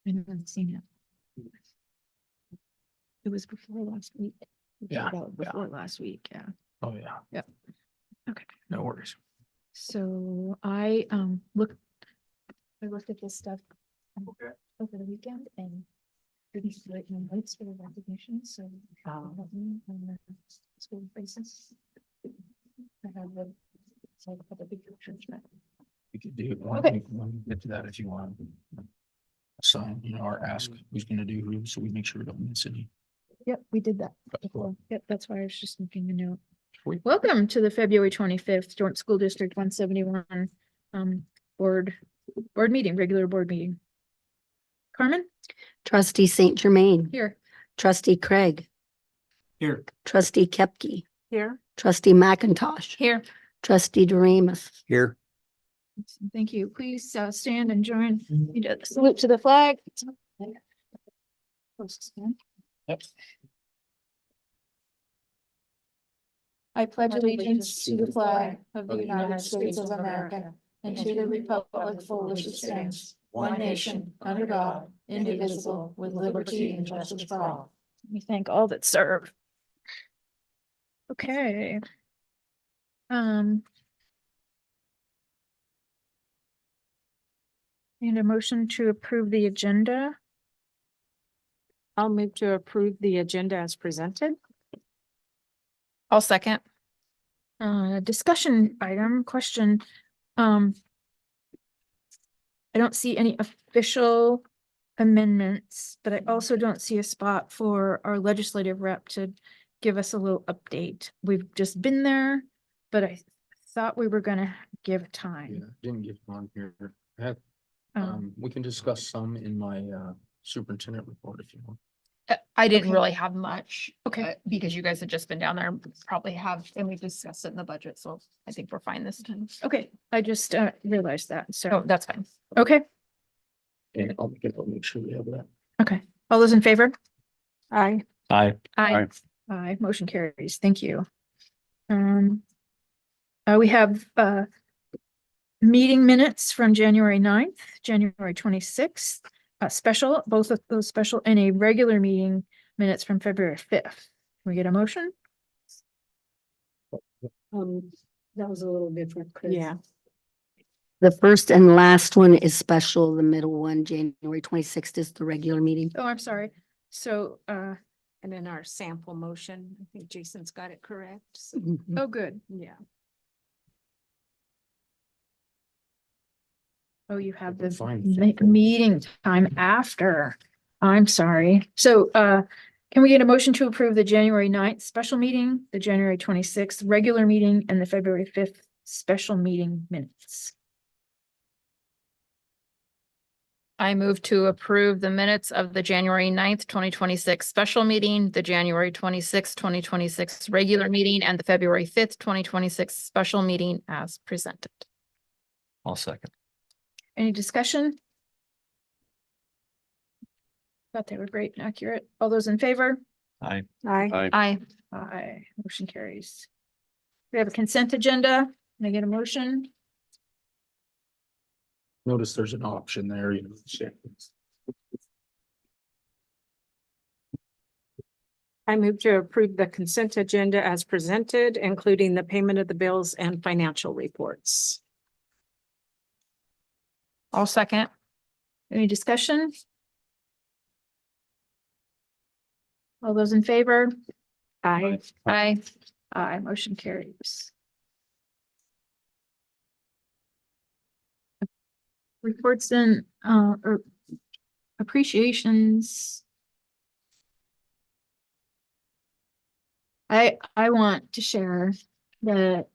I haven't seen it. It was before last week. We Yeah, filled out Before last week, yeah. Oh, yeah. Yep. Okay. No worries. So I looked at this stuff over the weekend and didn't write my notes for the recognition, so help me on the school basis. I have a couple big pictures, but We could do, Okay. we can get to that if you want. Assign, or ask who's gonna do who, so we make sure we don't miss any. yep, we did that That's cool. before. Yep, that's why I was just making a note. Sweet. Welcome to the February 25th Joint School District 171 board meeting, regular board meeting. Carmen, Trustee Saint Germain, here. trustee Craig, Here. trustee Kepke, Here. trustee McIntosh, Here. trustee Doremus. Here. Thank you. Please stand and join. You do the salute to the flag. Yep. I pledge allegiance to the flag of the United States of America and to the republic for which it stands, one nation, under God, indivisible, with liberty and justice for all. We thank all that serve. Okay. And a motion to approve the agenda. I'll move to approve the agenda as presented. I'll second. Discussion item, question. I don't see any official amendments, but I also don't see a spot for our legislative rep to give us a little update. We've just been there, but I thought we were gonna give Yeah, time. didn't get on here. I had, Um, we can discuss some in my superintendent report if you want. I didn't Okay. really have much. Okay. Because you guys had just been down there, and probably have, and we discussed it in the budget, so I think we're fine this time. Okay, I just realized that, Oh, so, that's fine. okay, And I'll make sure we have that. okay. All those in favor? Aye. Aye. Aye. Aye, motion carries. Thank you. We have meeting minutes from January 9th, January 26th, special, both of those special and a regular meeting minutes from February 5th. Can we get a motion? That was a little different, Chris. Yeah. The first and last one is special. The middle one, January 26th, is the regular meeting. Oh, I'm sorry. So, And then our sample motion, I think Jason's got it correct. So, Mhm. oh, good. yeah. Oh, you have We're the fine. meeting time after. I'm sorry. So, can we get a motion to approve the January 9th special meeting, the January 26th regular meeting, and the February 5th special meeting minutes? I move to approve the minutes of the January 9th, 2026 special meeting, the January 26th, 2026 regular meeting, and the February 5th, 2026 special meeting as presented. I'll second. Any discussion? Thought they were great and accurate. All those in favor? Aye. Aye. Aye. Aye, motion carries. We have a consent agenda. Can I get a motion? Notice there's an option there, you know. I move to approve the consent agenda as presented, including the payment of the bills and financial reports. I'll second. Any discussion? All those in favor? Aye. Aye. Aye, motion carries. Reports and or appreciations. I want to share that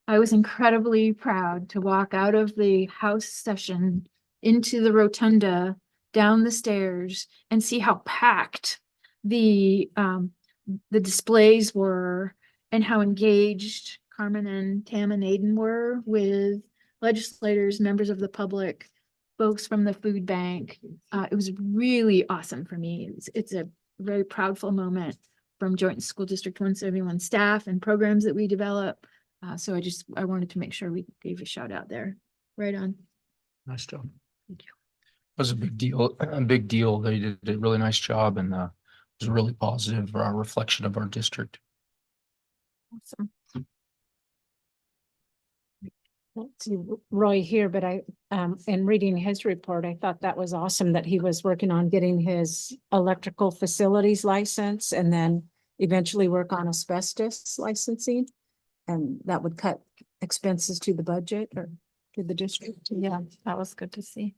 I was incredibly proud to walk out of the House session into the rotunda, down the stairs, and see how packed the displays were and how engaged Carmen and Tam and Aiden were with legislators, members of the public, folks from the food bank. It was really awesome for me. It's a very proudful moment from Joint School District 171 staff and programs that we develop. So I wanted to make sure we gave a shout out there. Right on. Nice job. Thank you. was a big deal, a big deal. They did a really nice job and it was a really positive reflection of our district. Awesome. Let's see Roy here, but in reading his report, I thought that was awesome that he was working on getting his electrical facilities license and then eventually work on asbestos licensing. And that would cut expenses to the budget or to the district. Yeah, that was good to see.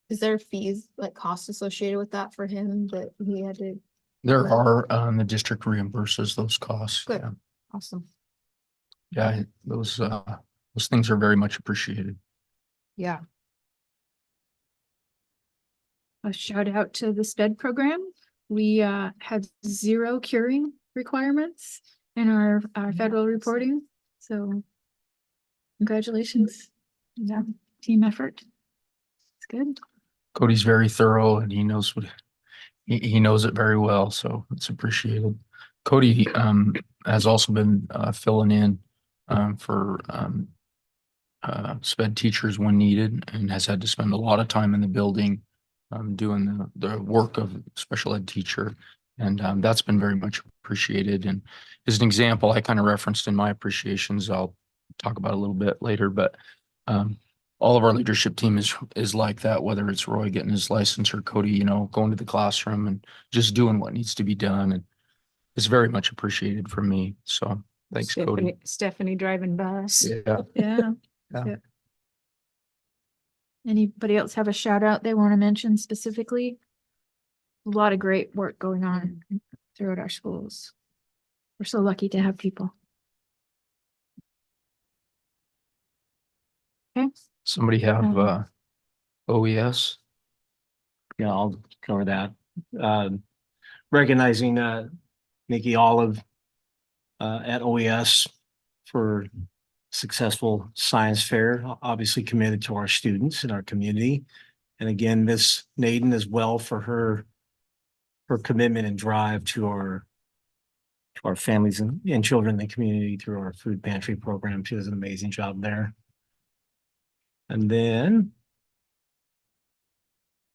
Is there fees, like costs associated with that for him that he had to? There are, the district reimburses those costs. Good. Yeah. Awesome. Yeah, those things are very much appreciated. Yeah. A shout out to the SPED program. We had 0 curing requirements in our federal reporting. So congratulations. Yeah, team effort. It's good. Cody's very thorough and he knows what he knows it very well, so it's appreciated. Cody has also been filling in for SPED teachers when needed and has had to spend a lot of time in the building doing the work of special ed teacher. And that's been very much appreciated. And as an example, I kind of referenced in my appreciations, I'll talk about a little bit later, but all of our leadership team is like that, whether it's Roy getting his license or Cody, you know, going to the classroom and just doing what needs to be done. And it's very much appreciated from me. So thanks, Cody. Stephanie driving bus. Yeah. Yeah. Yeah. Yeah. Anybody else have a shout out they want to mention specifically? A lot of great work going on throughout our schools. We're so lucky to have people. Okay. Somebody have OES? Yeah, I'll cover that. Recognizing Nikki Olive at OES for successful science fair, obviously committed to our students and our community. And again, Miss Naden as well for her commitment and drive to our families and children in the community through our food pantry program. She does an amazing job there. And then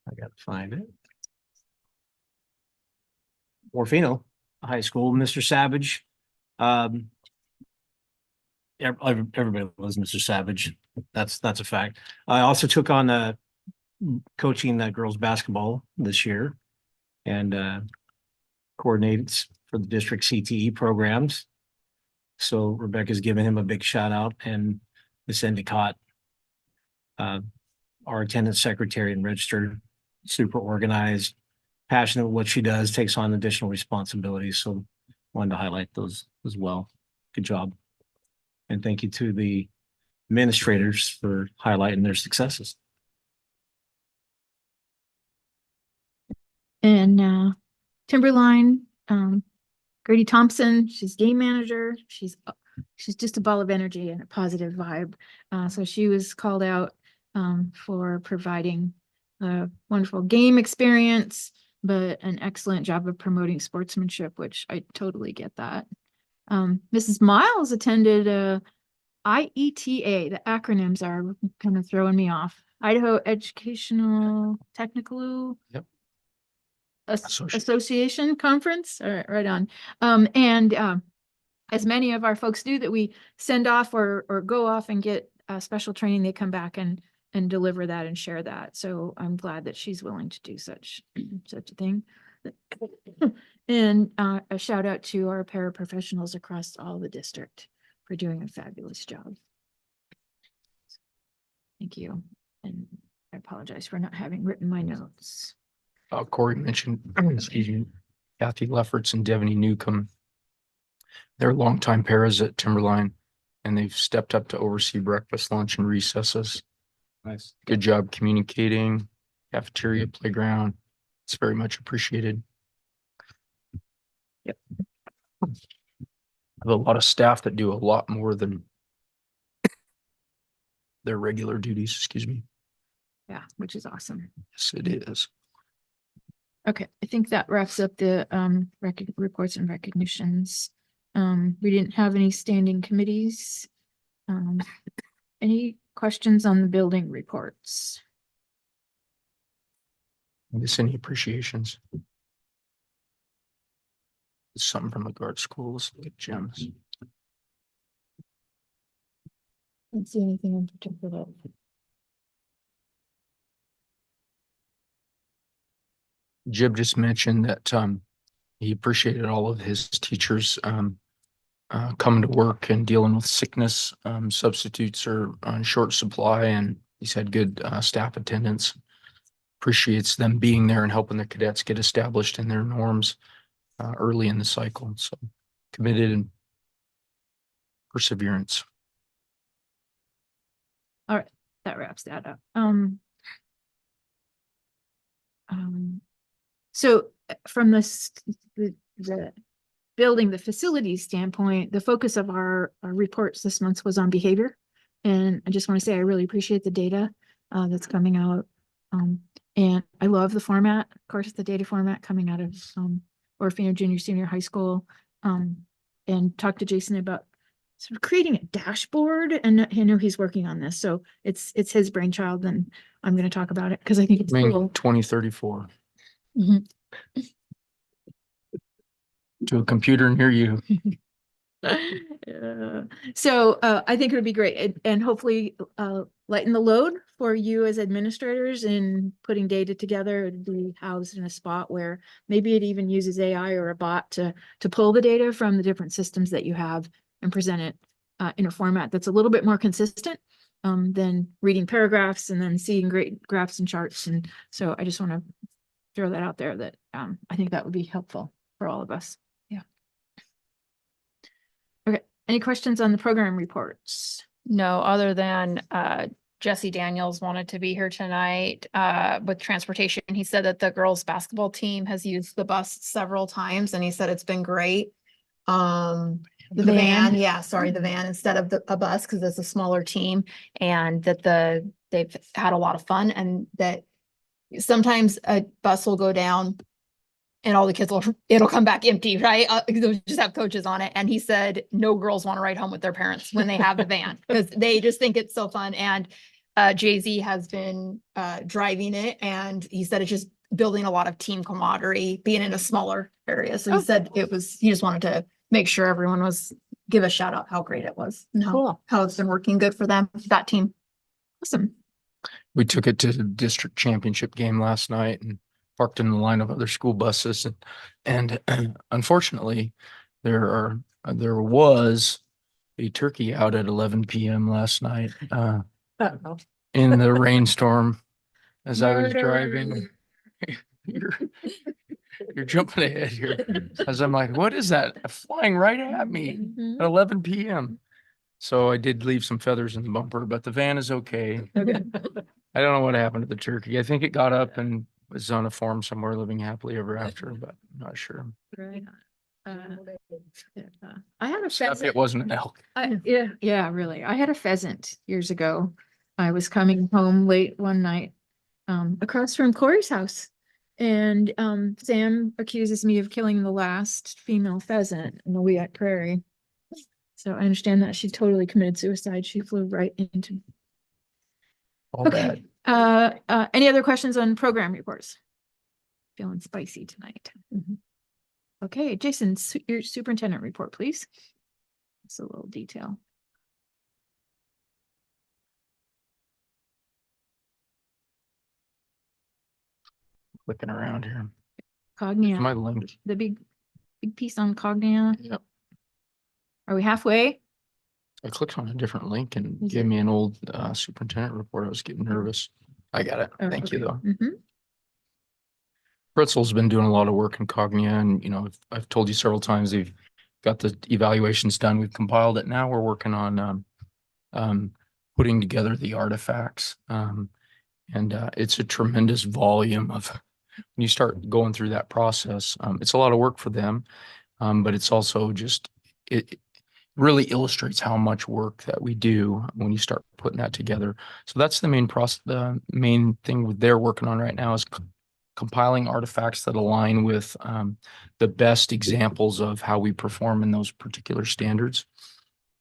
I gotta find it. Orofino High School, Mr. Savage. Everybody loves Mr. Savage. That's a fact. I also took on coaching girls basketball this year and coordinated for the district CTE programs. So Rebecca's given him a big shout out, and Miss Endicott, our attendance secretary and registered, super organized, passionate with what she does, takes on additional responsibilities. So wanted to highlight those as well. Good job. And thank you to the administrators for highlighting their successes. And Timberline, Grady Thompson, she's game manager. She's just a ball of energy and a positive vibe. So she was called out for providing a wonderful game experience, but an excellent job of promoting sportsmanship, which I totally get that. Mrs. Miles attended IETA. The acronyms are kind of throwing me off. Idaho Educational Technical Yep. Association Conference. All right, right on. As many of our folks do that we send off or go off and get special training, they come back and deliver that and share that. So I'm glad that she's willing to do such a thing. And a shout out to our paraprofessionals across all the district for doing a fabulous job. Thank you. And I apologize for not having written my notes. Corey mentioned, excuse me, Kathy Lefferts and Devaney Newcomb. They're longtime paras at Timberline, and they've stepped up to oversee breakfast, lunch, and recesses. Nice. Good job communicating, cafeteria, playground. It's very much appreciated. Yep. I have a lot of staff that do a lot more than their regular duties, excuse me. Yeah, which is awesome. Yes, it is. Okay, I think that wraps up the reports and recognitions. We didn't have any standing committees. Any questions on the building reports? Miss any appreciations? Something from the guard schools, like gems. Didn't see anything in particular. Jib just mentioned that he appreciated all of his teachers coming to work and dealing with sickness. Substitutes are on short supply, and he's had good staff attendance. Appreciates them being there and helping the cadets get established in their norms early in the cycle. So committed and perseverance. That wraps that up. So from the building, the facilities standpoint, the focus of our reports this month was on behavior. And I just want to say, I really appreciate the data that's coming out. And I love the format, of course, the data format coming out of Orofino Junior Senior High School. And talk to Jason about sort of creating a dashboard, and I know he's working on this. So it's his brainchild, and I'm going to talk about it because I think it's cool. 2034 Mhm. to a computer near you. So I think it would be great and hopefully lighten the load for you as administrators in putting data together. It'd be housed in a spot where maybe it even uses AI or a bot to pull the data from the different systems that you have and present it in a format that's a little bit more consistent than reading paragraphs and then seeing great graphs and charts. And so I just want to throw that out there that I think that would be helpful for all of us. Yeah. Okay. Any questions on the program reports? No, other than Jesse Daniels wanted to be here tonight with transportation. He said that the girls' basketball team has used the bus several times, and he said it's been great. The van, yeah, sorry, the van instead of a bus, because it's a smaller team, and that they've had a lot of fun, and that sometimes a bus will go down and all the kids it'll come back empty, right? They'll just have coaches on it. And he said no girls want to ride home with their parents when they have the van because they just think it's so fun. And Jay-Z has been driving it, and he said it's just building a lot of team camaraderie, being in a smaller area. So he said he just wanted to make sure everyone give a shout out how great it was and how it's been working good for them, that team. Awesome. We took it to the district championship game last night and parked in the line of other school buses. And unfortunately, there was a turkey out at 11 p.m. last night in the rainstorm as I was driving. You're jumping ahead here. As I'm like, what is that flying right at me at 11 p.m.? So I did leave some feathers in the bumper, but the van is okay. Okay. I don't know what happened to the turkey. I think it got up and was on a farm somewhere living happily ever after, but I'm not sure. Right. I had a Except pheasant. it wasn't an elk. Yeah, really. I had a pheasant years ago. I was coming home late one night, across from Corey's house. And Sam accuses me of killing the last female pheasant in the Weat Prairie. So I understand that she totally committed suicide. She flew right into. All Okay. bad. Any other questions on program reports? Feeling spicy tonight. Okay, Jason, your superintendent report, please. It's a little detail. Clicking around here. Cognia, My link. the big piece on Cognia. Yep. Are we halfway? I clicked on a different link and Is gave it? me an old superintendent report. I was getting nervous. I got it. Oh, Thank you okay. though. Pretzel's been doing a lot of work in Cognia, and I've told you several times they've got the evaluations done. We've compiled it. Now we're working on putting together the artifacts. And it's a tremendous volume of when you start going through that process. It's a lot of work for them, but it's also just it really illustrates how much work that we do when you start putting that together. So that's the main process. The main thing they're working on right now is compiling artifacts that align with the best examples of how we perform in those particular standards.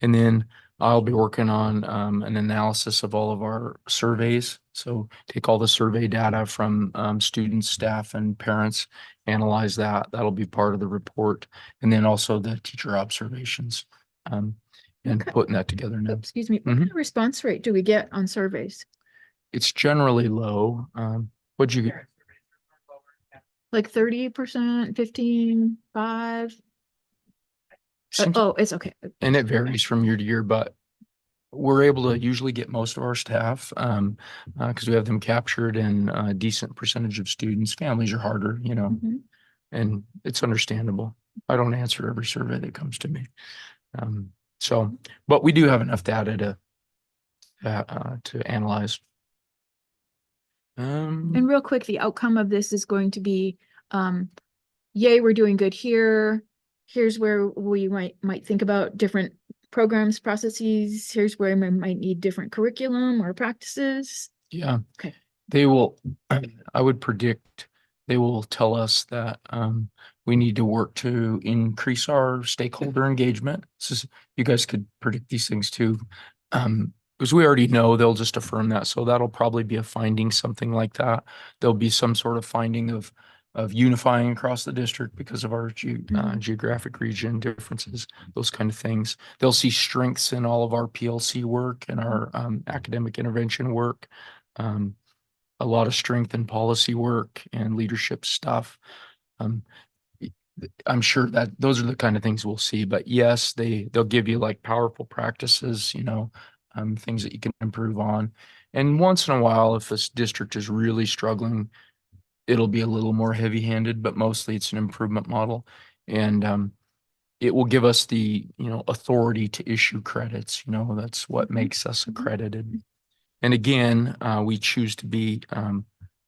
And then I'll be working on an analysis of all of our surveys. So take all the survey data from students, staff, and parents, analyze that. That'll be part of the report. And then also the teacher observations and Okay. putting that together now. Excuse me, what kind of response rate do we get on surveys? It's generally low. What'd you get? Like 30%, 15, 5? Seems- Oh, it's okay. And it varies from year to year, but we're able to usually get most of our staff because we have them captured and a decent percentage of students. Families are harder, you know, Mhm. and it's understandable. I don't answer every survey that comes to me. So, but we do have enough data to analyze. And real quick, the outcome of this is going to be, yay, we're doing good here. Here's where we might think about different programs, processes. Here's where we might need different curriculum or practices. Yeah. Okay. They will, I would predict they will tell us that we need to work to increase our stakeholder engagement. You guys could predict these things too. Because we already know they'll just affirm that. So that'll probably be a finding, something like that. There'll be some sort of finding of unifying across the district because of our geographic region differences, those kind of things. They'll see strengths in all of our PLC work and our academic intervention work. A lot of strength in policy work and leadership stuff. I'm sure that those are the kind of things we'll see, but yes, they'll give you like powerful practices, you know, things that you can improve on. And once in a while, if this district is really struggling, it'll be a little more heavy-handed, but mostly it's an improvement model. And it will give us the, you know, authority to issue credits. You know, that's what makes us accredited. And again, we choose to be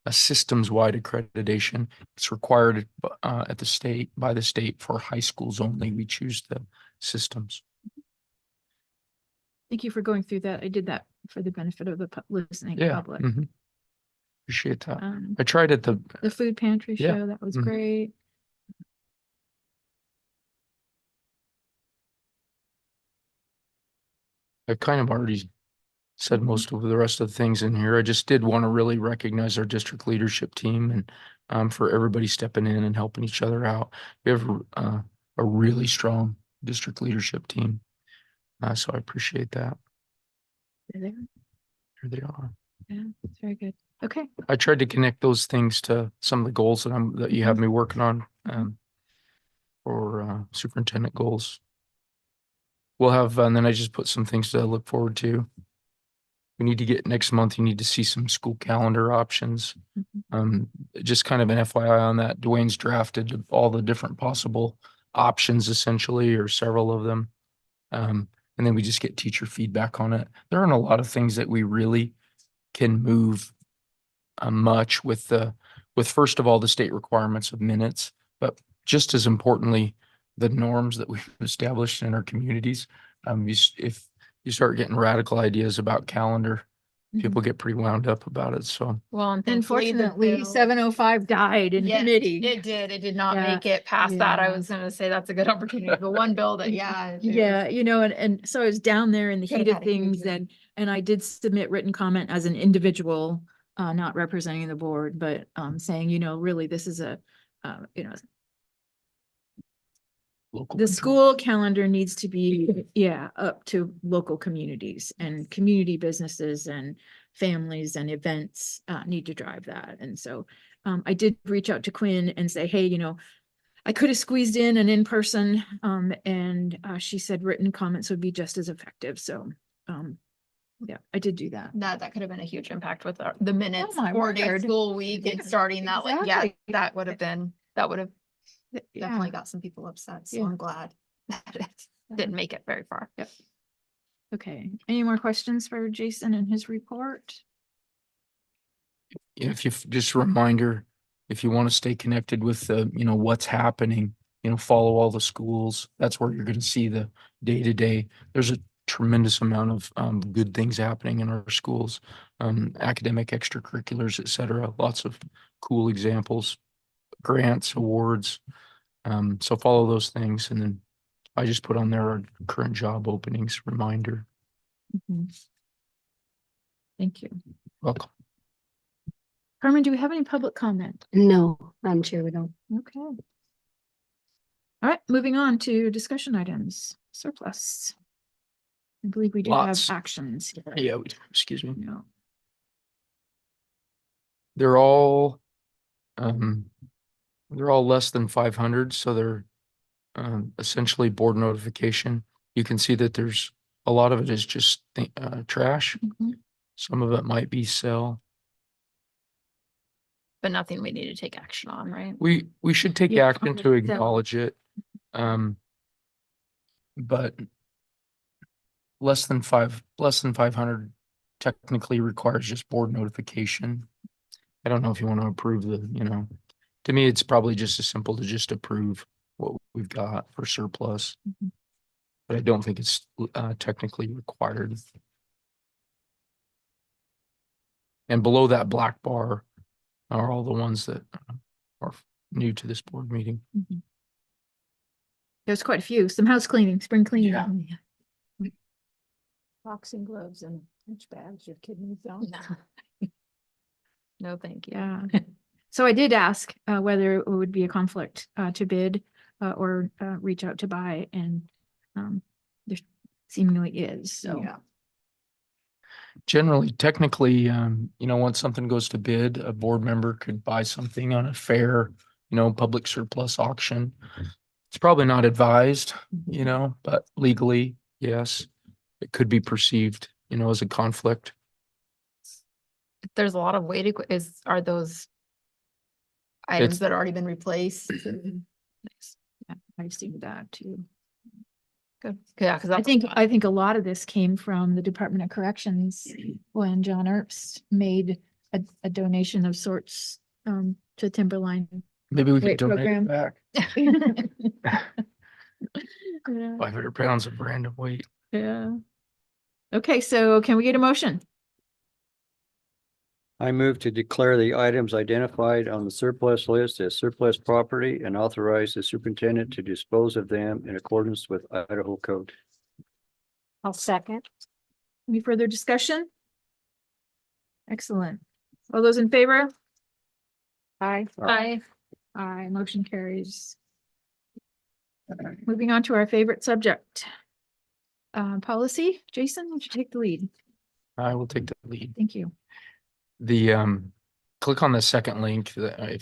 a systems-wide accreditation. It's required at the state, by the state, for high schools only. We choose the systems. Thank you for going through that. I did that for the benefit of the listening Yeah. public. Appreciate that. Um, I tried at the the food pantry Yeah. show, that was Mhm. great. I kind of already said most of the rest of the things in here. I just did want to really recognize our district leadership team and for everybody stepping in and helping each other out. We have a really strong district leadership team. So I appreciate that. They're there. Here they are. Yeah, it's very good. Okay. I tried to connect those things to some of the goals that you have me working on for superintendent goals. We'll have, and then I just put some things to look forward to. We need to get next month, you need to see some school calendar options. Just kind of an FYI on that. Dwayne's drafted all the different possible options essentially, or several of them. And then we just get teacher feedback on it. There aren't a lot of things that we really can move much with first of all, the state requirements of minutes, but just as importantly, the norms that we've established in our communities. If you start getting radical ideas about calendar, people get pretty wound up about it. So Well, and thankfully the Unfortunately, bill- 705 died in Yeah, committee. It did. It did not Yeah, make it past that. I yeah. was gonna say that's a good opportunity. The one bill that, yeah. it was- Yeah, you know, and so I was down there in the Could have heat of had a huge things meeting. and I did submit written comment as an individual, not representing the board, but saying, you know, really, this is you know, local the control. school calendar needs to be, yeah, up to local communities and community businesses and families and events need to drive that. And so I did reach out to Quinn and say, hey, you know, I could have squeezed in an in-person and she said written comments would be just as effective. So yeah, I did do that. That could have been a huge impact with the minutes, my 4-day word. school week and Yeah, starting that, like, yeah, exactly. that would have definitely Yeah. got some people upset. So Yeah. I'm glad that it didn't make it very far. Yep. Okay. Any more questions for Jason and his report? If you just a reminder, if you want to stay connected with you know, what's happening, you know, follow all the schools. That's where you're going to see the day to day. There's a tremendous amount of good things happening in our schools, academic extracurriculars, et cetera. Lots of cool examples, grants, awards. So follow those things. And then I just put on there our current job openings reminder. Mhm. Thank you. Welcome. Carmen, do we have any public comment? No, Madam Chair, we don't. Okay. All right, moving on to discussion items, surplus. I believe we do have Lots. actions. Yeah, excuse me. No. They're all, um, they're all less than 500, so they're essentially board notification. You can see that there's a lot of it is just trash. Mhm. Some of it might be sell. But nothing we need to take action on, right? We should take Yeah, action to sell. acknowledge it. But less than 500 technically requires just board notification. I don't know if you want to approve to me, it's probably just as simple to just approve what we've got for surplus. Mhm. But I don't think it's technically required. And below that black bar are all the ones that are new to this board meeting. Mhm. There's quite a few, some house cleaning, spring cleaning. Yeah. Boxing gloves and punch bags, your kidneys don't. No, thank you. Yeah. So I did ask whether it would be a conflict to bid or reach out to buy, and there seemingly is, so. Yeah. Generally, technically, once something goes to bid, a board member could buy something on a fair, public surplus auction. It's probably not advised, but legally, yes, it could be perceived, as a conflict. There's a lot of weight, are those items It's- that already been replaced? Nice. Yeah, I've seen that too. Good. Yeah, because I think a lot of this came from the Department of Corrections when John Earps made a donation of sorts to Timberline. Maybe we Great could donate program. it back. Yeah. 500 pounds of random weight. Yeah. Okay, so can we get a motion? I move to declare the items identified on the surplus list as surplus property and authorize the superintendent to dispose of them in accordance with Idaho code. I'll second. Any further discussion? Excellent. All those in favor? Aye. I, Aye, motion carries. Moving on to our favorite subject. Policy. Jason, would you take the lead? I will take the lead. Thank you. Click on the second link that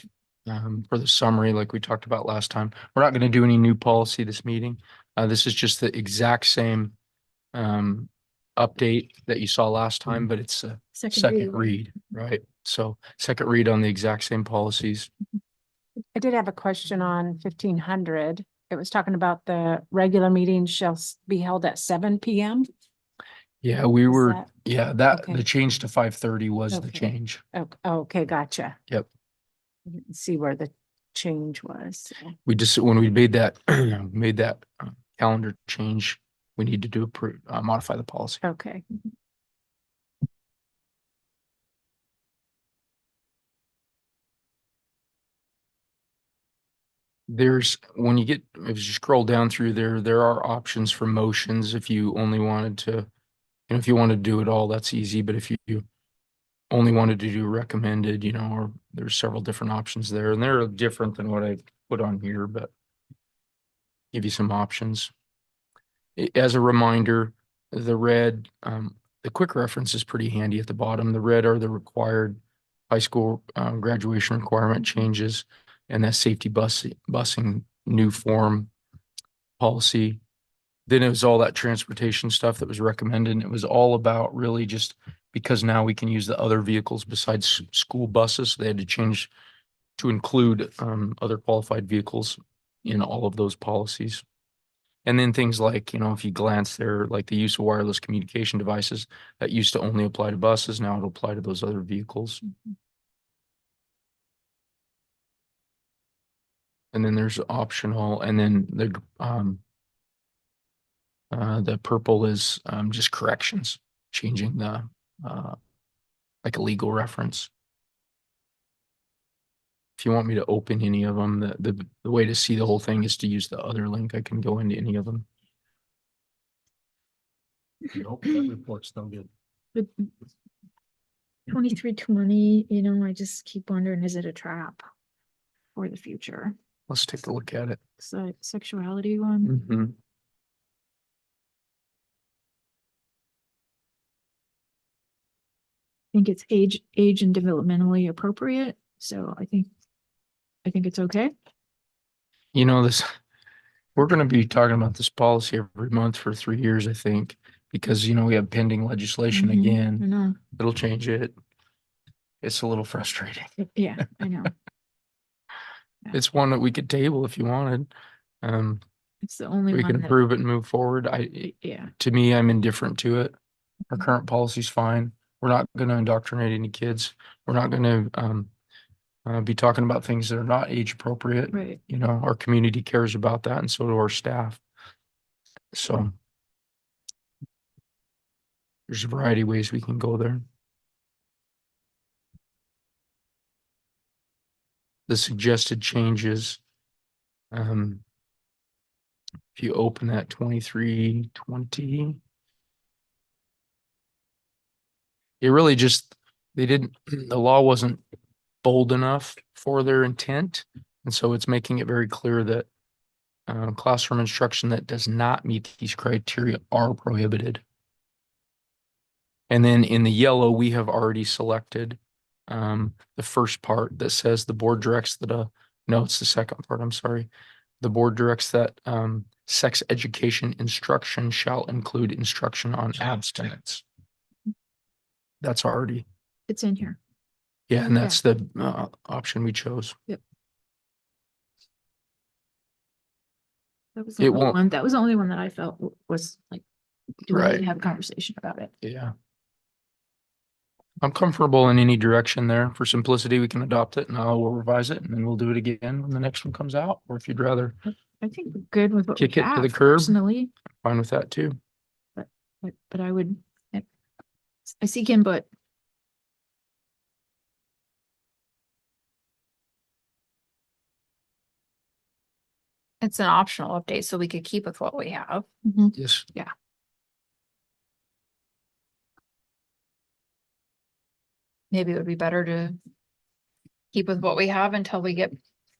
for the summary, like we talked about last time. We're not going to do any new policy this meeting. This is just the exact same update that you saw last time, but it's a second read, right? So second read on the exact same policies. I did have a question on 1500. It was talking about the regular meeting shall be held at 7 PM. Yeah, we were, that- okay. the change to 5:30 was the Okay. change. Oh, okay, gotcha. Yep. I didn't see where the change was. So. We just, when we made that, calendar change, we need to do modify the policy. Okay. When you get, if you scroll down through there are options for motions if you only wanted to, if you want to do it all, that's easy. But if you only wanted to do recommended, or there's several different options there, and they're different than what I put on here, but give you some options. As a reminder, the red, the quick reference is pretty handy at the bottom. The red are the required high school graduation requirement changes, and that safety busing new form policy. Then it was all that transportation stuff that was recommended. And it was all about really just because now we can use the other vehicles besides school buses. So they had to change to include other qualified vehicles in all of those policies. And then things like, if you glance there, like the use of wireless communication devices that used to only apply to buses, now it'll apply to those other vehicles. And then there's optional, and then the purple is just corrections, changing the like a legal reference. If you want me to open any of them, the way to see the whole thing is to use the other link. I can go into any of them. Nope, that report's no good. 2320, I just keep wondering, is it a trap for the future? Let's take a look at it. Sexuality one. Mhm. I think it's age and developmentally appropriate, so I think it's okay. You know, we're gonna be talking about this policy every month for 3 years, I think, because, we have pending legislation Mhm, I again. know. It'll change it. It's a little frustrating. Yeah, I know. It's one that we could table if you wanted. It's the only We one can that, approve it and move forward. yeah. To me, I'm indifferent to it. Our current policy's fine. We're not gonna indoctrinate any kids. We're not gonna, be talking about things that are not age appropriate. Right. Our community cares about that and so do our staff. So there's a variety of ways we can go there. The suggested changes. If you open that 2320. It really just, the law wasn't bold enough for their intent. And so it's making it very clear that classroom instruction that does not meet these criteria are prohibited. And then in the yellow, we have already selected the first part that says the board directs that, no, it's the second part, I'm sorry. The board directs that sex education instruction shall include instruction on abstinence. That's already, It's in here. yeah, and that's the option we chose. That was It won't- that was the only one that I felt was like, do we need Right. to have a conversation about it? Yeah. I'm comfortable in any direction there. For simplicity, we can adopt it and I will revise it and then we'll do it again when the next one comes out. Or if you'd rather, I think we're good with what we Kick it to the have curb. personally, fine with that too. but I would, I seek input. It's an optional update, so we could keep with what we have. Yes. Maybe it would be better to keep with what we have until we get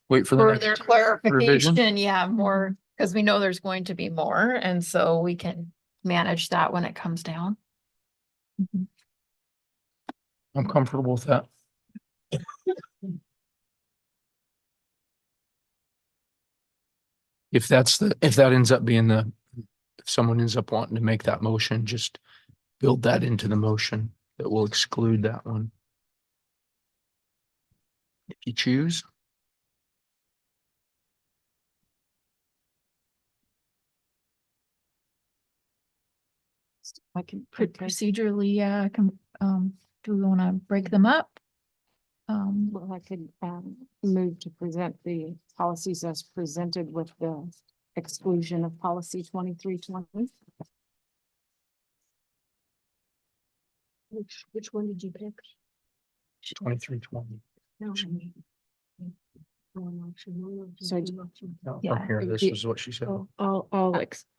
Wait for the further next. clarification. Yeah, more, because we know there's going to be more, and so we can manage that when it comes down. I'm comfortable with that. If that ends up being if someone ends up wanting to make that motion, just build that into the motion that will exclude that one. If you choose. I can procedurally, do we want to break them up? Well, I could move to present the policies as presented with the exclusion of policy 2320. Which one did you pick? 2320. No. So No, Yeah, from here, it would this be- is what she said.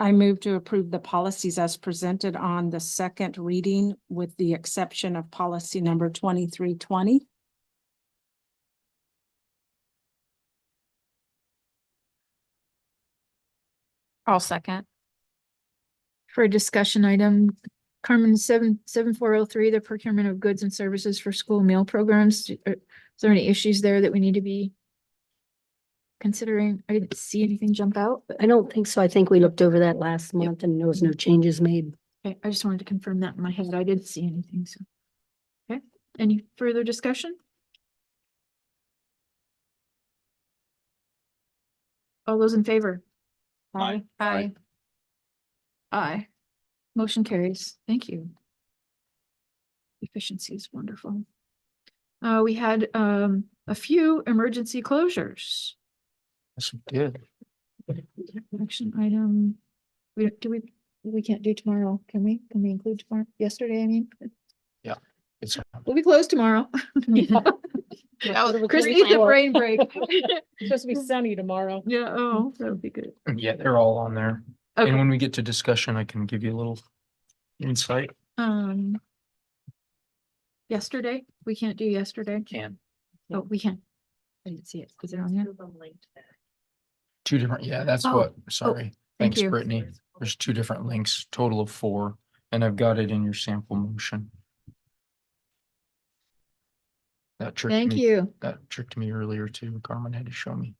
I move to approve the policies as presented on the second reading with the exception of policy number 2320. I'll second. For a discussion item, Carmen, 7403, the procurement of goods and services for school meal programs. Is there any issues there that we need to be considering? I didn't see anything jump out, but I don't think so. I think we looked over that last month and there was no changes made. okay, I just wanted to confirm that in my head. I didn't see anything, so. Okay, any further discussion? All those in favor? Aye. Aye. Aye. Motion carries. Thank you. Efficiency is wonderful. We had a few emergency closures. Yes, we did. Action item. We can't do tomorrow, can we? Can we include tomorrow? Yesterday, I mean, It's we'll be closed tomorrow. Chris needs a brain break. Supposed to be sunny tomorrow. Yeah, oh, that would be good. yeah, they're all on there. Okay. And when we get to discussion, I can give you a little Insight Yesterday, we can't do yesterday. can. Oh, we can. I didn't see it. Is it on here? Two different, yeah, that's Oh, what, sorry. thank Thanks, you. Brittany. There's two different links, total of 4, and I've got it in your sample motion. That tricked Thank me. you. That tricked me earlier too. Carmen had to show me.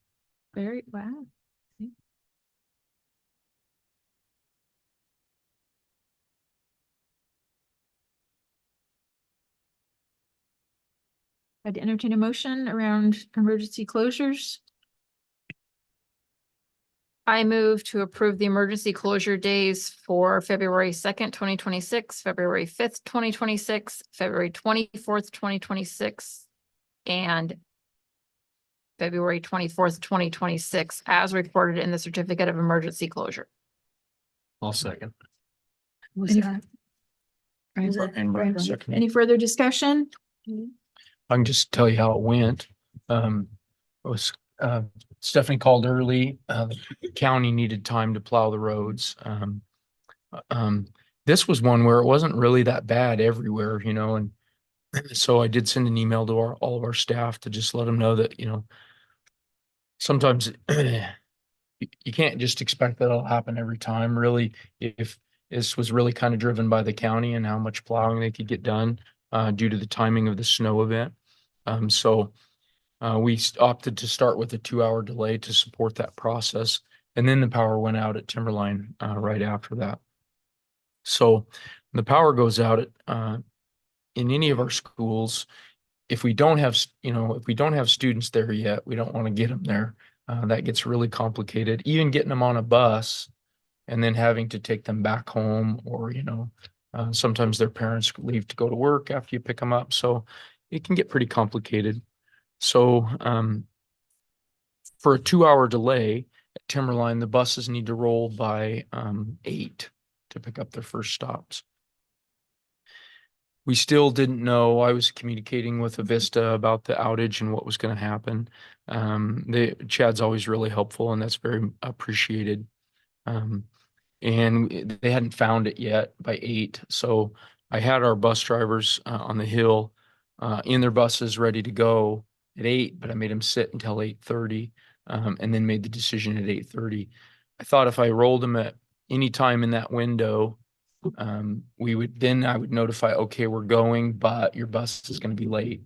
Very, wow. I'd entertain a motion around emergency closures. I move to approve the emergency closure days for February 2nd, 2026, February 5th, 2026, February 24th, 2026, and February 24th, 2026, as reported in the certificate of emergency closure. I'll second. Any- And Brian seconded. Any further discussion? I can just tell you how it went. It was, Stephanie called early. The county needed time to plow the roads. This was one where it wasn't really that bad everywhere, you know, and so I did send an email to all of our staff to just let them know that, you know, sometimes you can't just expect that it'll happen every time. Really, if this was really kind of driven by the county and how much plowing they could get done due to the timing of the snow event. So we opted to start with a 2-hour delay to support that process. And then the power went out at Timberline right after that. So the power goes out at in any of our schools. If we don't have, if we don't have students there yet, we don't want to get them there. That gets really complicated. Even getting them on a bus and then having to take them back home, or, sometimes their parents leave to go to work after you pick them up. So it can get pretty complicated. So for a 2-hour delay at Timberline, the buses need to roll by 8 to pick up their first stops. We still didn't know. I was communicating with Avista about the outage and what was going to happen. Chad's always really helpful, and that's very appreciated. And they hadn't found it yet by 8. So I had our bus drivers on the hill in their buses ready to go at 8, but I made them sit until 8:30 and then made the decision at 8:30. I thought if I rolled them at any time in that window, I would notify, okay, we're going, but your bus is going to be late.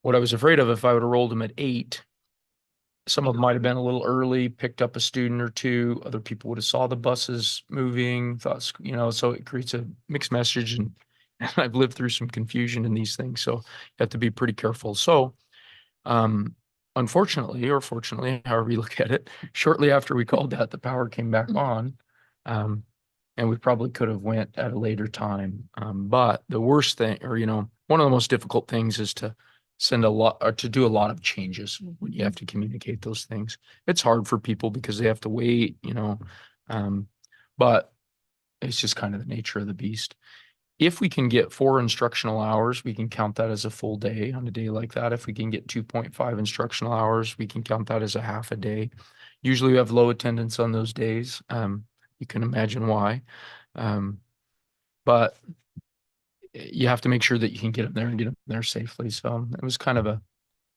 What I was afraid of, if I would have rolled them at 8, some of them might have been a little early, picked up a student or two. Other people would have saw the buses moving, thought, so it creates a mixed message. And I've lived through some confusion in these things. So you have to be pretty careful. So, unfortunately, or fortunately, however you look at it, shortly after we called that, the power came back on. And we probably could have went at a later time. But the worst thing, or, one of the most difficult things is to send a lot, or to do a lot of changes when you have to communicate those things. It's hard for people because they have to wait, but it's just kind of the nature of the beast. If we can get 4 instructional hours, we can count that as a full day on a day like that. If we can get 2.5 instructional hours, we can count that as a half a day. Usually we have low attendance on those days. You can imagine why. But you have to make sure that you can get them there and get them there safely. So it was kind of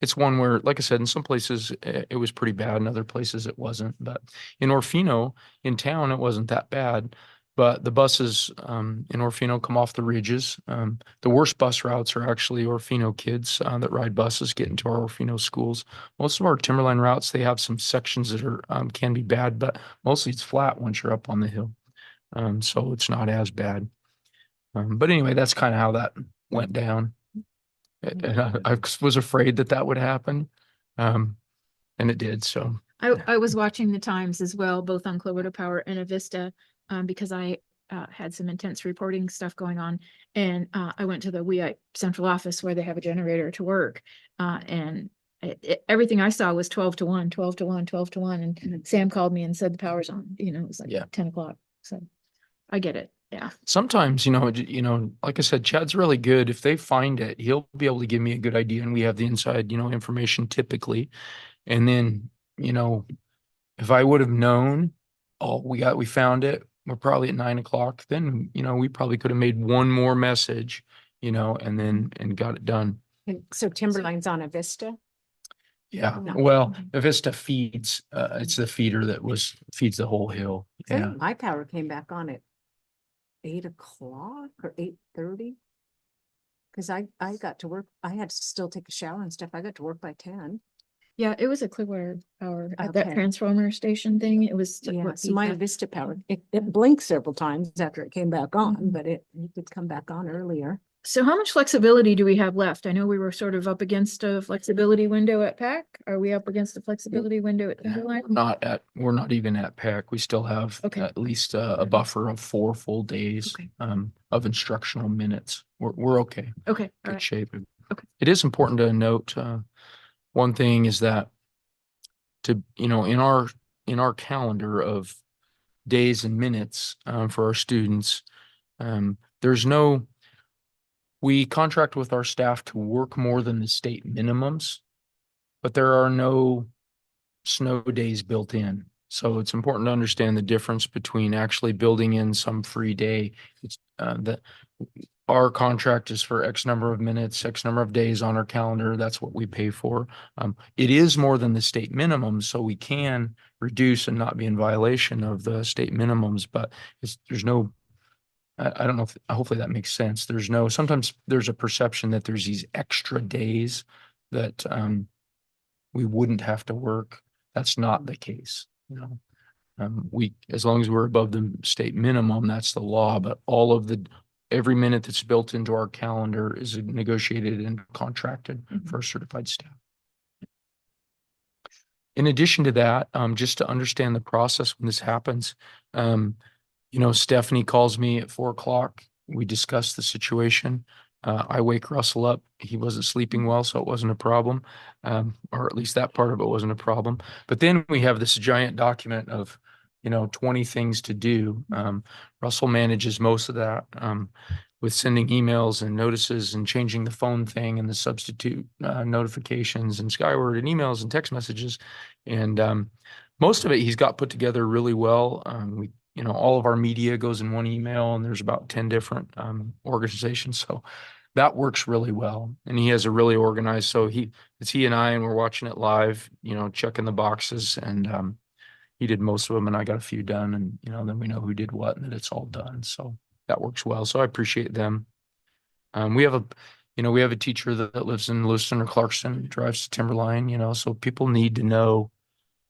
it's one where, like I said, in some places it was pretty bad. In other places it wasn't. But in Orofino, in town, it wasn't that bad. But the buses in Orofino come off the ridges. The worst bus routes are actually Orofino kids that ride buses get into our Orofino schools. Most of our Timberline routes, they have some sections that are can be bad, but mostly it's flat once you're up on the hill. So it's not as bad. But anyway, that's kind of how that went down. And I was afraid that would happen. And it did. So I was watching the Times as well, both on Cloverdo Power and Avista, because I had some intense reporting stuff going on. And I went to the WEI central office where they have a generator to work. And everything I saw was 12 to 1, 12 to 1, 12 to 1. And Sam called me and said the power's on, it was like 10 o'clock. So I get it. Yeah. Sometimes, like I said, Chad's really good. If they find it, he'll be able to give me a good idea, and we have the inside, information typically. And then, if I would have known, we found it, we're probably at 9 o'clock, then, we probably could have made one more message, and got it done. And so Timberline's on a Vista? Yeah, No. well, Vista feeds, it's the feeder that feeds the whole hill. I Yeah. think my power came back on at 8 o'clock or 8:30. Cause I got to work, I had to still take a shower and stuff. I got to work by 10. Yeah, it was a Clearwater Power at that Okay. transformer station thing. It was. Yeah, what so feeds my that. Vista power, it blinked several times after it came back on, but it did come back on earlier. So how much flexibility do we have left? I know we were sort of up against a flexibility window at PAC. Are we up against a flexibility window at Timberline? We're not even at PAC. We still have Okay. at least a buffer of 4 full days Okay. of instructional minutes. We're okay. Okay, all Good right. shape. Okay. It is important to note, one thing is that in our calendar of days and minutes, for our students, we contract with our staff to work more than the state minimums, but there are no snow days built in. So it's important to understand the difference between actually building in some free day. It's that our contract is for X number of minutes, X number of days on our calendar. That's what we pay for. It is more than the state minimum, so we can reduce and not be in violation of the state minimums, but I don't know if, hopefully that makes sense. Sometimes there's a perception that there's these extra days that, we wouldn't have to work. That's not the case, as long as we're above the state minimum, that's the law, but every minute that's built into our calendar is negotiated and contracted for certified staff. In addition to that, just to understand the process when this happens, Stephanie calls me at 4 o'clock. We discuss the situation. I wake Russell up. He wasn't sleeping well, so it wasn't a problem. Or at least that part of it wasn't a problem. But then we have this giant document of, 20 things to do. Russell manages most of that, with sending emails and notices and changing the phone thing and the substitute, notifications and Skyward and emails and text messages. And, most of it he's got put together really well. All of our media goes in one email and there's about 10 different organizations. So that works really well. And he has a really organized, so it's he and I, and we're watching it live, checking the boxes, and he did most of them and I got a few done, and, then we know who did what and that it's all done. So that works well. So I appreciate them. We have a teacher that lives in Lewiston or Clarkson, drives to Timberline, so people need to know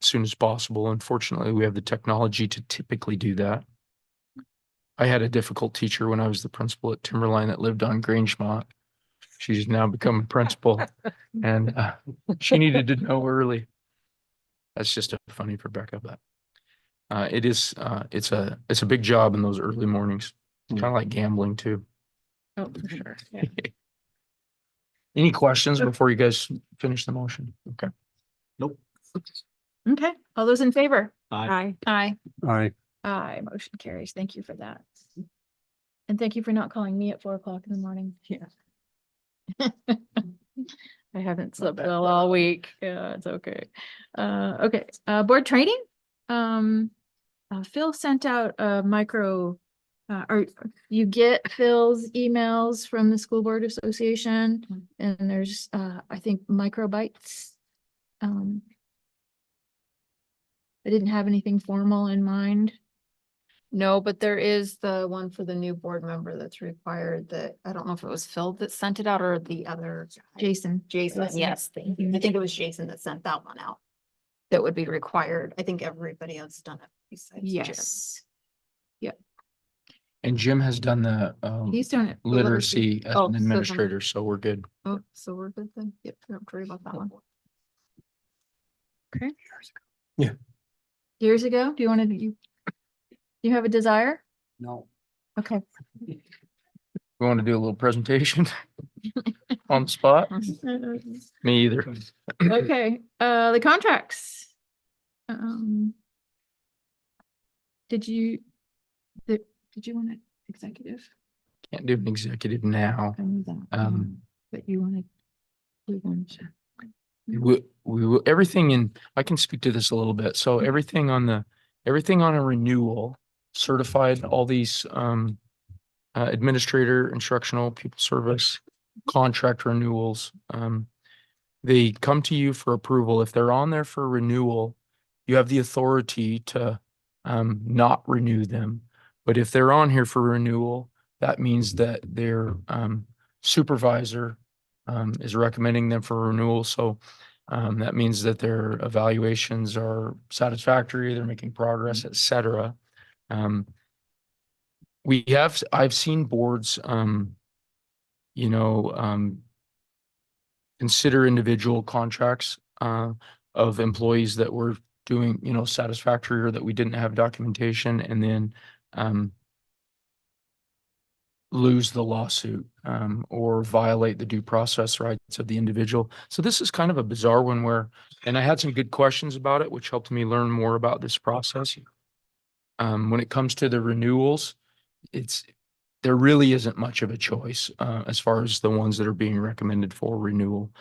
as soon as possible. Unfortunately, we have the technology to typically do that. I had a difficult teacher when I was the principal at Timberline that lived on Grangemont. She's now become a principal, and she needed to know early. That's just a funny for Becca, but it's a big job in those early mornings. Kind of like gambling too. Oh, for sure. Yeah. Any questions before you guys finish the motion? Okay. Nope. Okay, all those in favor? Aye. Aye. Aye. Aye, motion carries. Thank you for that. And thank you for not calling me at 4 o'clock in the morning. Yeah. I haven't slept well all week. Yeah, it's okay. Okay, board training. Phil sent out a micro, you get Phil's emails from the School Board Association, and there's, I think, microbytes. I didn't have anything formal in mind. No, but there is the one for the new board member that's required, that, I don't know if it was Phil that sent it out or the other. Jason. Jason, yes, thank you. I think it was Jason that sent that one out. That would be required. I think everybody has done it besides Jim. Yes. And Jim has done the He's doing it. literacy as Oh, an so administrator, so we're good. Oh, so we're good then. Yep, don't worry about that one. Okay. Yeah. Years ago, do you have a desire? No. Okay. We want to do a little presentation on the spot? Me either. Okay, the contracts. Did you want an executive? Can't do an executive now. I knew that, but you wanted. We will, everything I can speak to this a little bit. So everything on a renewal. certified, all these administrator, instructional, people service, contract renewals. They come to you for approval. If they're on there for renewal, you have the authority to not renew them. But if they're on here for renewal, that means that their supervisor is recommending them for renewal. So that means that their evaluations are satisfactory, they're making progress, et cetera. I've seen boards, consider individual contracts of employees that were doing, satisfactory or that we didn't have documentation, and then lose the lawsuit or violate the due process rights of the individual. So this is kind of a bizarre one and I had some good questions about it, which helped me learn more about this process. When it comes to the renewals, there really isn't much of a choice as far as the ones that are being recommended for renewal.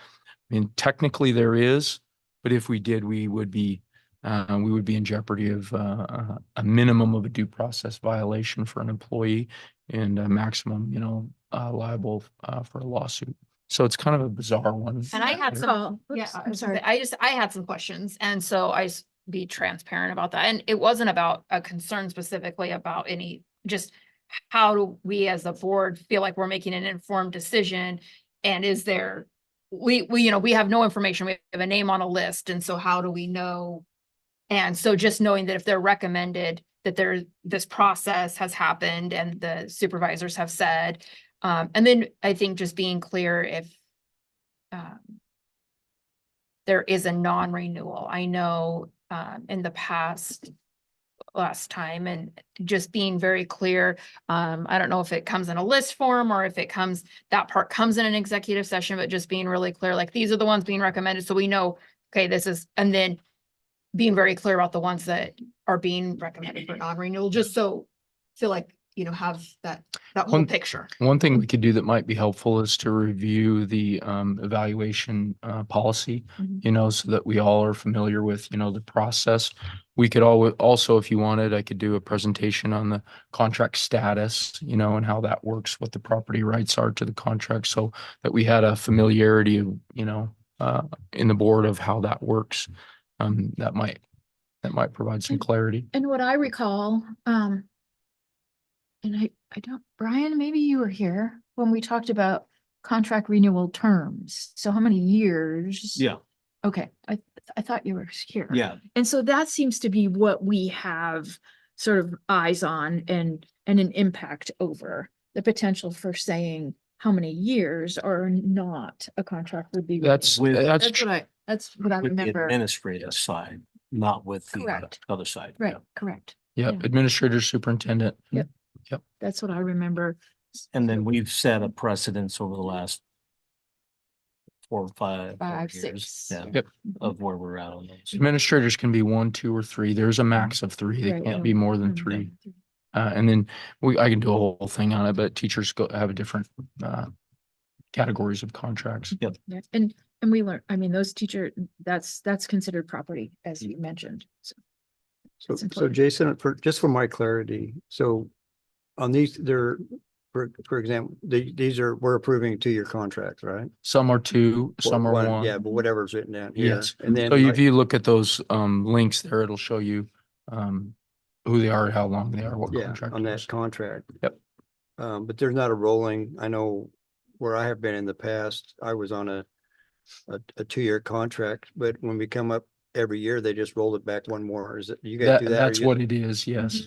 I mean, technically there is, but if we did, we would be in jeopardy of a minimum of a due process violation for an employee and a maximum, liable for a lawsuit. So it's kind of a bizarre one. And I had some, yeah, Oops, I'm sorry. I had some questions. And so be transparent about that. And it wasn't about a concern specifically about just how do we as a board feel like we're making an informed decision? And is there, we have no information. We have a name on a list. And so how do we know? And so just knowing that if they're recommended that this process has happened and the supervisors have said, and then I think just being clear if there is a non-renewal. I know in the last time, and just being very clear. I don't know if it comes in a list form or if that part comes in an executive session, but just being really clear, like these are the ones being recommended. So we know, okay, and then being very clear about the ones that are being recommended for non-renewal, just so feel like, have that whole picture. One thing we could do that might be helpful is to review the evaluation policy, so that we all are familiar with, the process. We could also, if you wanted, I could do a presentation on the contract status, and how that works, what the property rights are to the contract, so that we had a familiarity of, in the board of how that works. That might provide some clarity. And what I recall, and I don't, Brian, maybe you were here when we talked about contract renewal terms. So how many years? Yeah, Okay, I thought you were here. yeah. And so that seems to be what we have sort of eyes on and an impact over the potential for saying how many years or not a contract would be. That's renewed. that's That's what I With the remember. administrative side, not with the Correct. other side. Right, Yeah. correct. yeah, yeah. administrator, superintendent. Yep. That's what I remember. And then we've set a precedence over the last 4 or 5 5, years, 6. yeah, Yep. of where we're at on those. Administrators can be 1, 2, or 3. There's a max of 3. They Right. can't be more than Mhm. 3. And then I can do a whole thing on it, but teachers have a different categories of contracts. Yeah, and we learn, I mean, those that's considered property, as you mentioned. So So, It's so important. Jason, just for my clarity, so on these, for example, these we're approving 2-year contracts, right? Some are 2, some are 1. Yeah, but whatever's written down here. Yes. And then So if you look at those links there, it'll show you who they are, how long they are, what yeah, contract. on it that is. contract. Yep. But there's not a rolling, I know where I have been in the past, I was on a 2-year contract, but when we come up every year, they just roll it back one more. Is it, you guys do that? or That's you- what it is. Yes.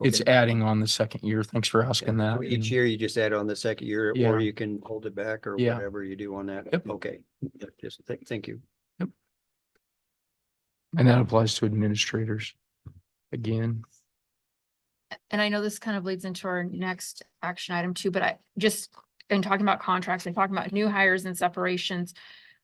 It's Okay. adding on the second year. Thanks for asking Yeah, that. so each year you just add on the second year, Yeah. or you can hold it back or Yeah. whatever you do on that. Yep. Okay, yeah, just thank you. And that applies to administrators. Again, And I know this kind of leads into our next action item too, but in talking about contracts and talking about new hires and separations.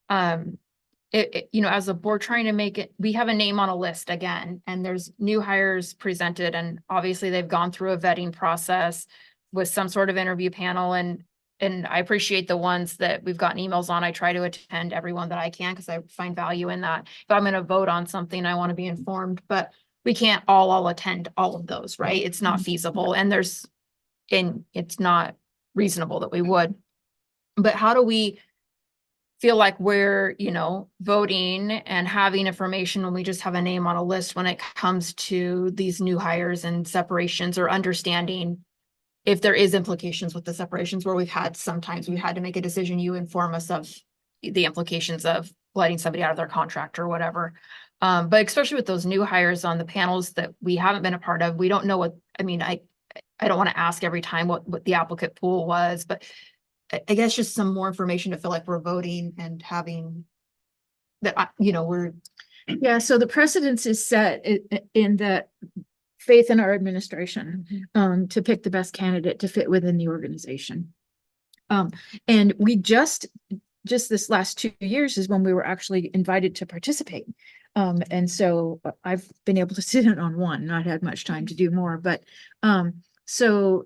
As a board trying to make it, we have a name on a list again, and there's new hires presented, and obviously they've gone through a vetting process with some sort of interview panel, and I appreciate the ones that we've gotten emails on. I try to attend everyone that I can because I find value in that. If I'm going to vote on something, I want to be informed, but we can't all attend all of those, right? It's not feasible and it's not reasonable that we would. But how do we feel like we're, voting and having information when we just have a name on a list when it comes to these new hires and separations, or understanding if there is implications with the separations, where sometimes we've had to make a decision, you inform us of the implications of letting somebody out of their contract or whatever. But especially with those new hires on the panels that we haven't been a part of, we don't know I don't want to ask every time what the applicant pool was, but I guess just some more information to feel like we're voting and having that, we're. Yeah, so the precedence is set in that faith in our administration, to pick the best candidate to fit within the organization. And we just this last 2 years is when we were actually invited to participate. And so I've been able to sit in on one, not had much time to do more, but, so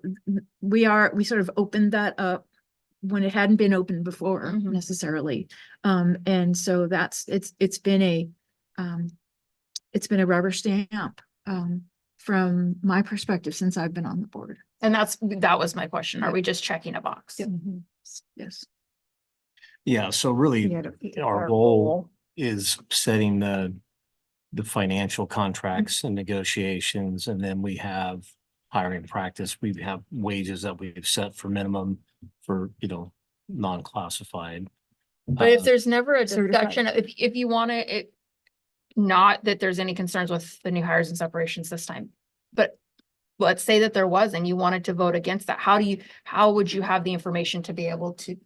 we sort of opened that up when it hadn't been opened before necessarily. And so it's been a rubber stamp, from my perspective since I've been on the board. And that was my question. Are we just checking a box? Yes. Yeah, so really, Yeah, our goal is setting the financial contracts and negotiations, and then we have hiring practice. We have wages that we've set for minimum for, non-classified. But if there's never a Certified. discussion, if you want to, not that there's any concerns with the new hires and separations this time, but let's say that there was, and you wanted to vote against that, how would you have the information to be able to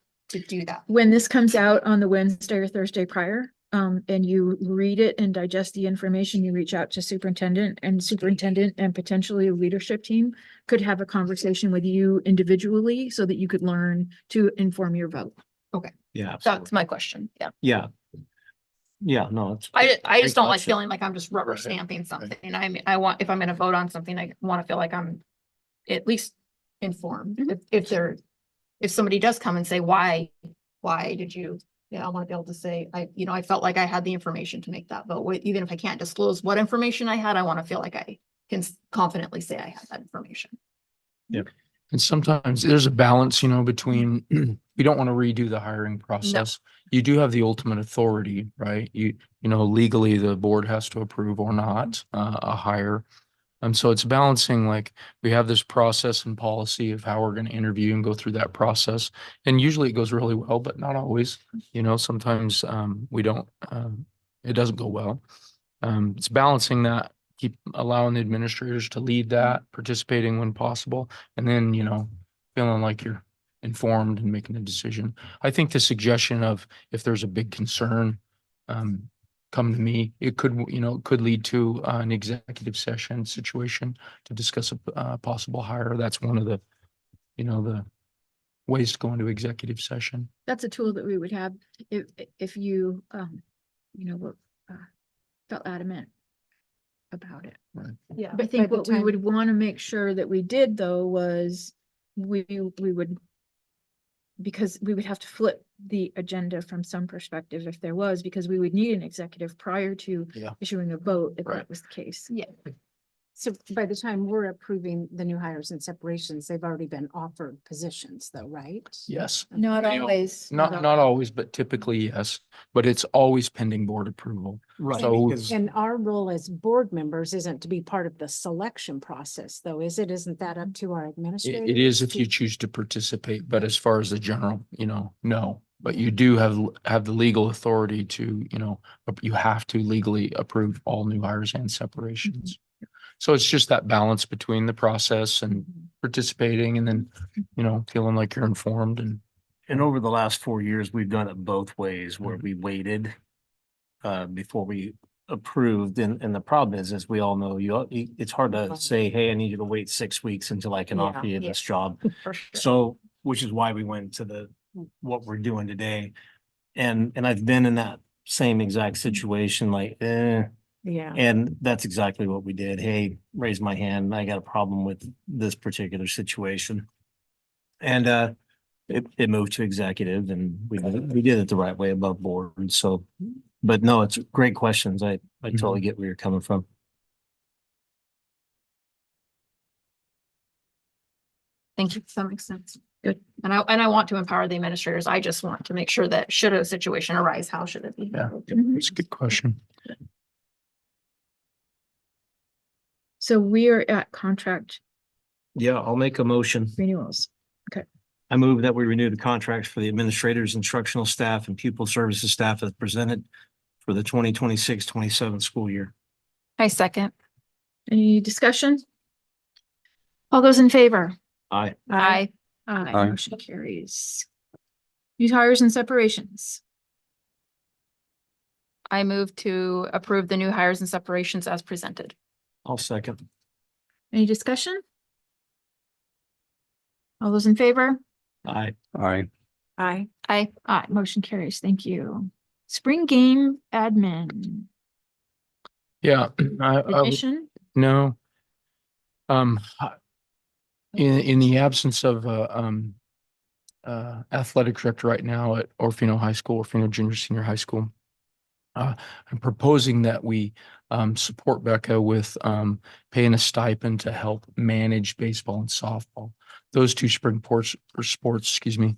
do that? When this comes out on the Wednesday or Thursday prior, and you read it and digest the information, you reach out to superintendent and potentially a leadership team could have a conversation with you individually so that you could learn to inform your vote. Yeah. That's my question. Yeah. Yeah. Yeah, no, it's. I just don't like question. feeling like I'm just rubber stamping something. I want, if I'm going to vote on something, I want to feel like I'm at least informed. If somebody does come and say, why did you, I want to be able to say, I felt like I had the information to make that vote. Even if I can't disclose what information I had, I want to feel like I can confidently say I had that information. Yep. And sometimes there's a balance, between, we don't want to redo the hiring process. You do have the ultimate authority, right? Legally, the board has to approve or not a hire. And so it's balancing, like, we have this process and policy of how we're going to interview and go through that process. And usually it goes really well, but not always. Sometimes we don't, it doesn't go well. It's balancing that, keep allowing the administrators to lead that, participating when possible, and then, feeling like you're informed and making a decision. I think the suggestion of, if there's a big concern, come to me, it could lead to an executive session situation to discuss a possible hire. That's one of the, the ways to go into executive session. That's a tool that we would have if you, felt adamant about it. Yeah. I think what we would want to make sure that we did though was we would, because we would have to flip the agenda from some perspective if there was, because we would need an executive prior to issuing a vote if that was the case. Yeah. So by the time we're approving the new hires and separations, they've already been offered positions though, right? Yes. Not always. Not always, but typically yes, but it's always pending board approval. Right. So- because- And our role as board members isn't to be part of the selection process though, is it? Isn't that up to our administrators? It is if you choose to participate, but as far as the general, no. But you do have the legal authority to, you have to legally approve all new hires and separations. So it's just that balance between the process and participating and then, feeling like you're informed And over the last 4 years, we've done it both ways, where we waited before we approved. And the problem is, as we all know, it's hard to say, hey, I need you to wait 6 weeks until I can offer you this job. For sure. So, which is why we went to what we're doing today. And I've been in that same exact situation, like, Yeah. and that's exactly what we did. Hey, raise my hand. I got a problem with this particular situation. And it moved to executive, and we did it the right way above board. And so, but no, it's great questions. I totally get where you're coming from. Thank you. That makes sense. Good. And I want to empower the administrators. I just want to make sure that should a situation arise, how should it be? Yeah, handled? it's a good question. So we are at contract Yeah, I'll make a motion. renewals. I move that we renew the contracts for the administrators, instructional staff, and pupil services staff as presented for the 2026-27 school year. I second. Any discussion? All those in favor? Aye. Aye. Aye. Motion carries. New hires and separations. I move to approve the new hires and separations as presented. I'll second. Any discussion? All those in favor? Aye. Aye. Aye. Aye. Aye, motion carries. Thank you. Spring game admin, Yeah, I would- admission. no. In the absence of athletic director right now at Orofino High School, Orofino Junior Senior High School, I'm proposing that we support Becca with paying a stipend to help manage baseball and softball. Those two spring sports, excuse me,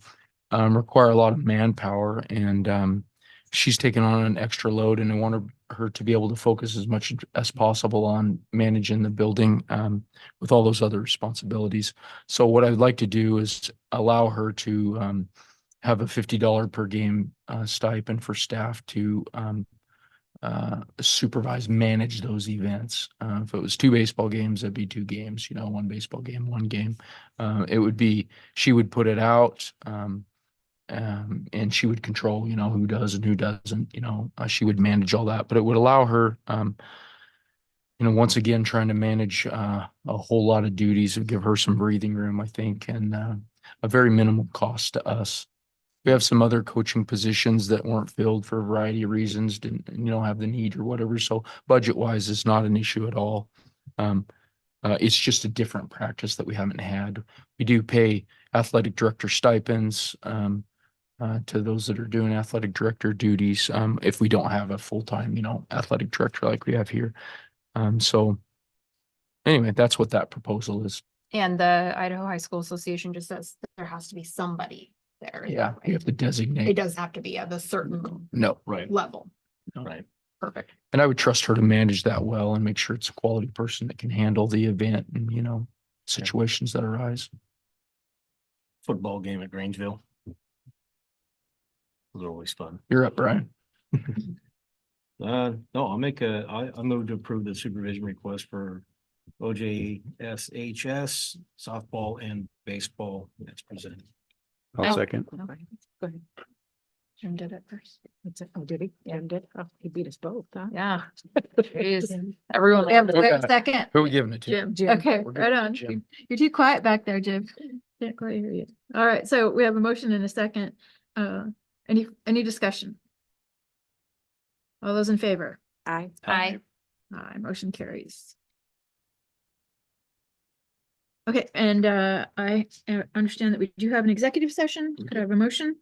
require a lot of manpower, and she's taken on an extra load, and I want her to be able to focus as much as possible on managing the building with all those other responsibilities. So what I'd like to do is allow her to have a $50 per game stipend for staff to supervise, manage those events. If it was 2 baseball games, that'd be 2 games, 1 baseball game, 1 game. It would be, she would put it out, and she would control, who does and who doesn't, she would manage all that, but it would allow her, once again, trying to manage a whole lot of duties and give her some breathing room, I think, and a very minimal cost to us. We have some other coaching positions that weren't filled for a variety of reasons, didn't, have the need or whatever. So budget wise, it's not an issue at all. It's just a different practice that we haven't had. We do pay athletic director stipends to those that are doing athletic director duties if we don't have a full-time, athletic director like we have here. So anyway, that's what that proposal is. And the Idaho High School Association just says that there has to be somebody there. Is Yeah, that we right? have to designate. It doesn't have to be at a certain No, Right. level. Right. Perfect. and I would trust her to manage that well and make sure it's a quality person that can handle the event and, situations that arise. Football game at Grangeville. Those are always fun. You're up, Brian. No, I move to approve the supervision request for OJSHS, softball and baseball that's presented. I'll Oh. second. Go ahead. Jim did it first. What's it? Oh, did he? Yeah. Jim did? Oh, he beat us both, huh? Yeah. Jeez. Everyone. We have Okay. a second. Who are we giving it to? Jim. Jim. Okay, We're right good. on. Jim. You're too quiet back there, Jim. Can't quite hear you. All right, so we have a motion and a second. Any discussion? All those in favor? Aye. Aye. Aye, motion carries. Okay, and I understand that we do have an executive session. Could I have a motion?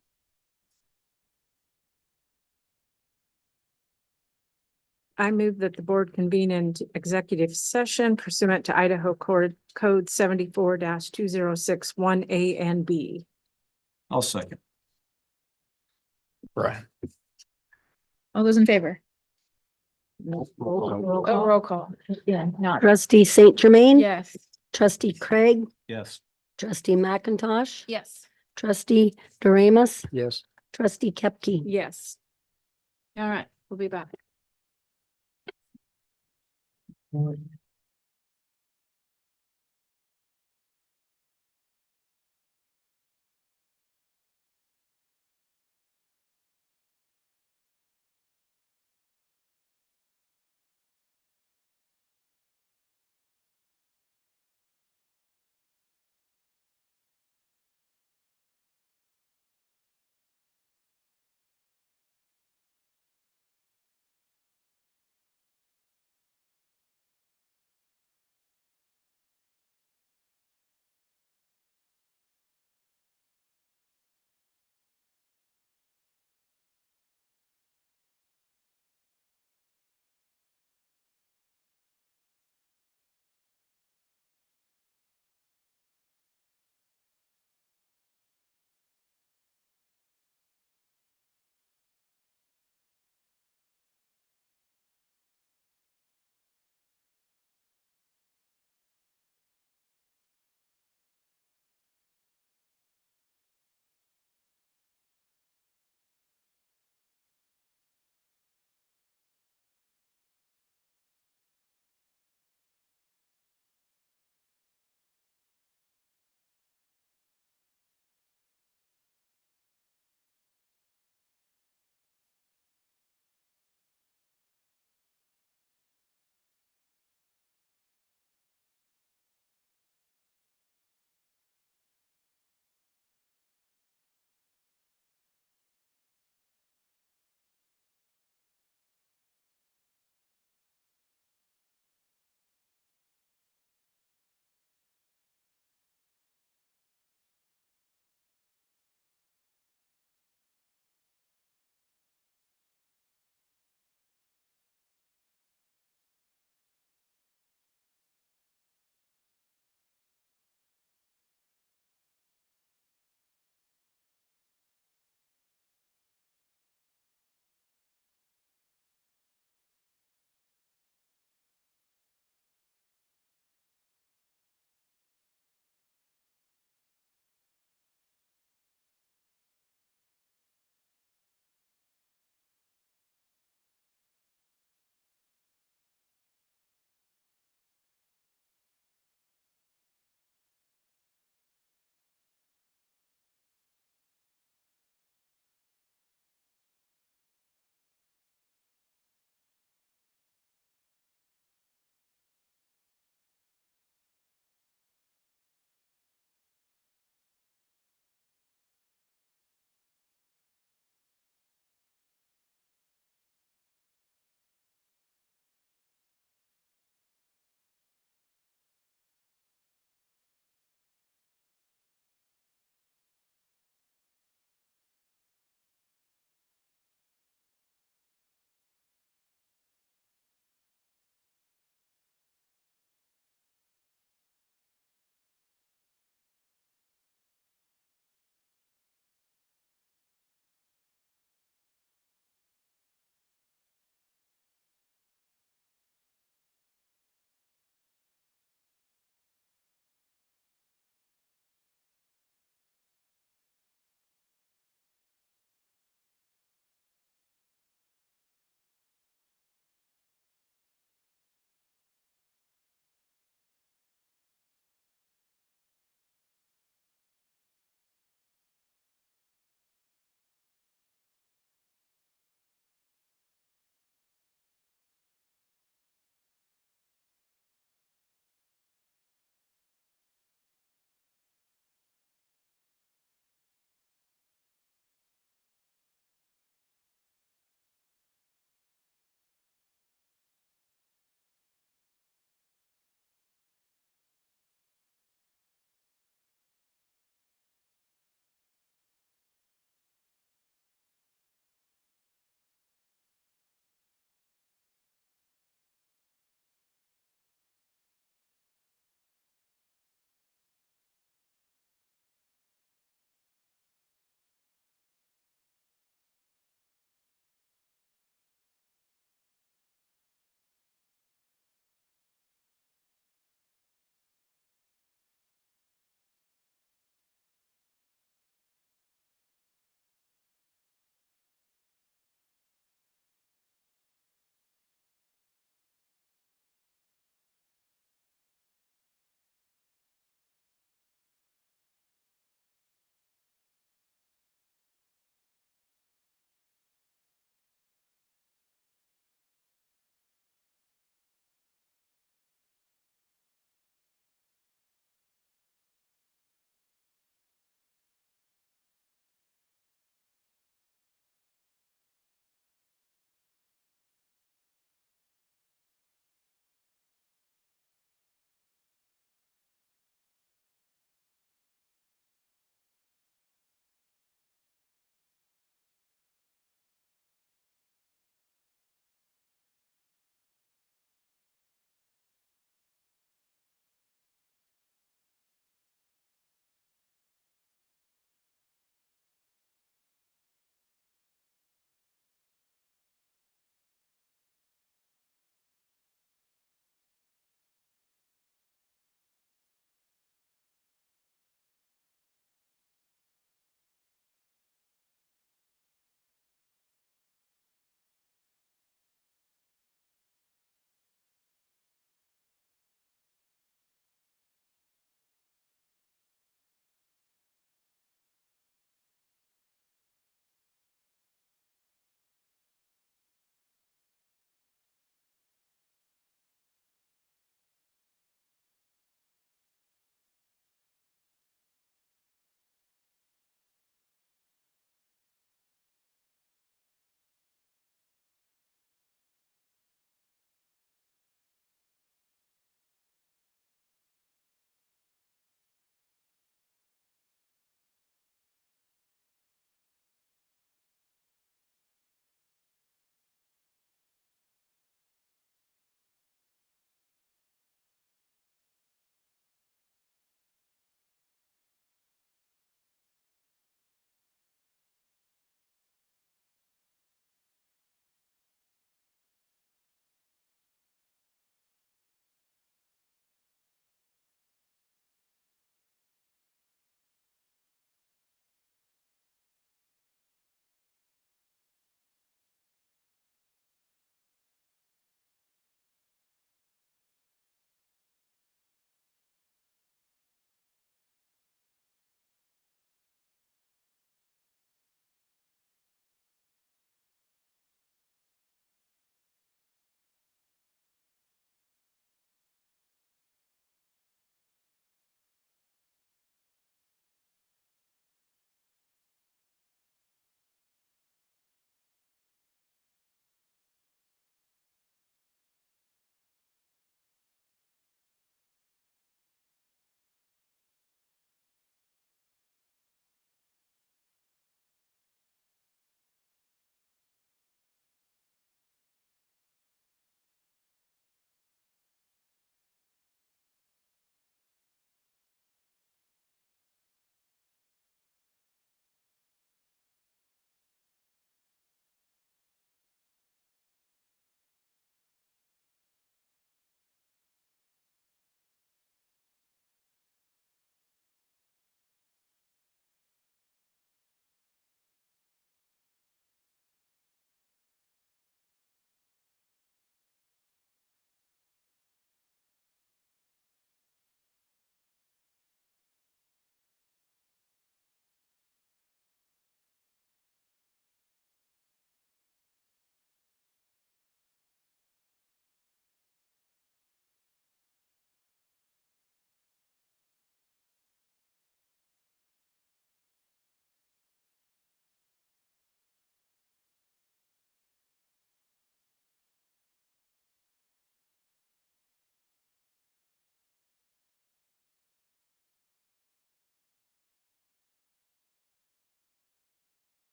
I move that the board convene in executive session pursuant to Idaho Code 74-2061A and B. I'll second. Brian. All those in favor? Roll Oh, roll call. Yeah, not. Trustee Saint Germain. Yes. Trustee Craig, Yes. trustee McIntosh, Yes. trustee Doremus, Yes. trustee Kepke. Yes. All right, we'll be back.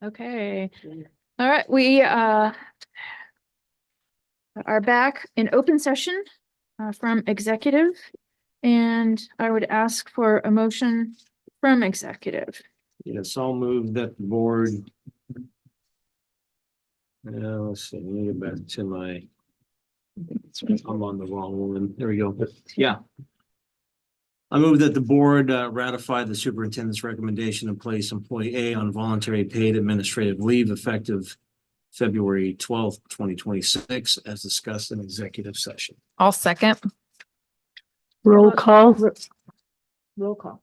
Okay, all right, we are back in open session from executive. And I would ask for a motion from executive. Yes, I'll move that the board. Let's see, let me get back to my. I'm on the wrong one. There we go. Yeah. I move that the board ratify the superintendent's recommendation to place employee A on voluntary paid administrative leave effective February 12th, 2026, as discussed in executive session. I'll second. Roll call. Roll call.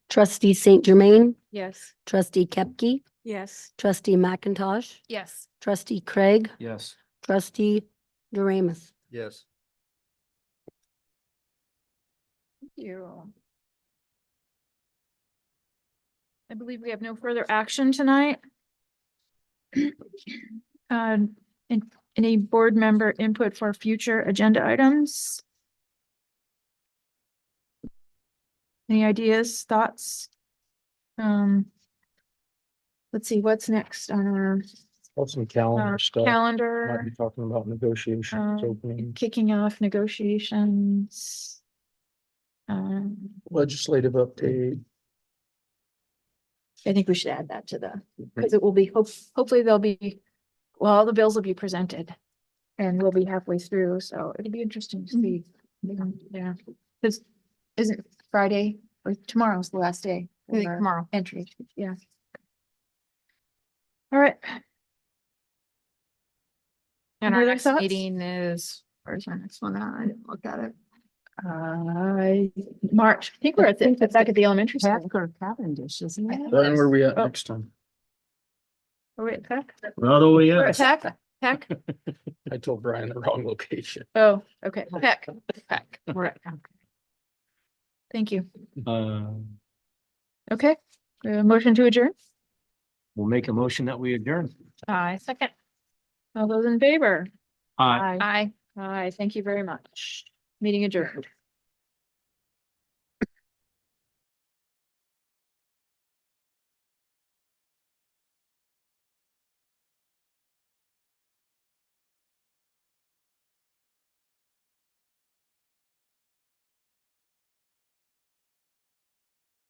Trustee Saint Germain, Yes. trustee Kepke, Yes. trustee McIntosh, Yes. trustee Craig, Yes. trustee Doremus. Yes. Thank you. I believe we have no further action tonight. And any board member input for future agenda items? Any ideas, thoughts? Let's see, what's next on our Some calendar stuff. Might calendar? be talking about negotiations, opening Kicking off negotiations. legislative update. I think we should add that to the, because it will be, hopefully there'll be, well, all the bills will be presented. And we'll be halfway through, so it'll be interesting to see. Yeah, because isn't Friday or tomorrow's the last day? I think for tomorrow. Entry, yeah. All right. And our Any other next thoughts? meeting is, where's our next one? I didn't look at it. March, I think we're at the, back at the elementary school. Peck or Cavendish, isn't it? Then where we at Oh. next time? Are we at Peck? Not oh, We're at yeah. Peck? I told Brian the wrong location. Oh, okay, Peck, We're at- thank you. Uh, Okay, motion to adjourn? We'll make a motion that we adjourn. I second. All those in favor? Aye. Aye. Aye, thank you very much. Meeting adjourned.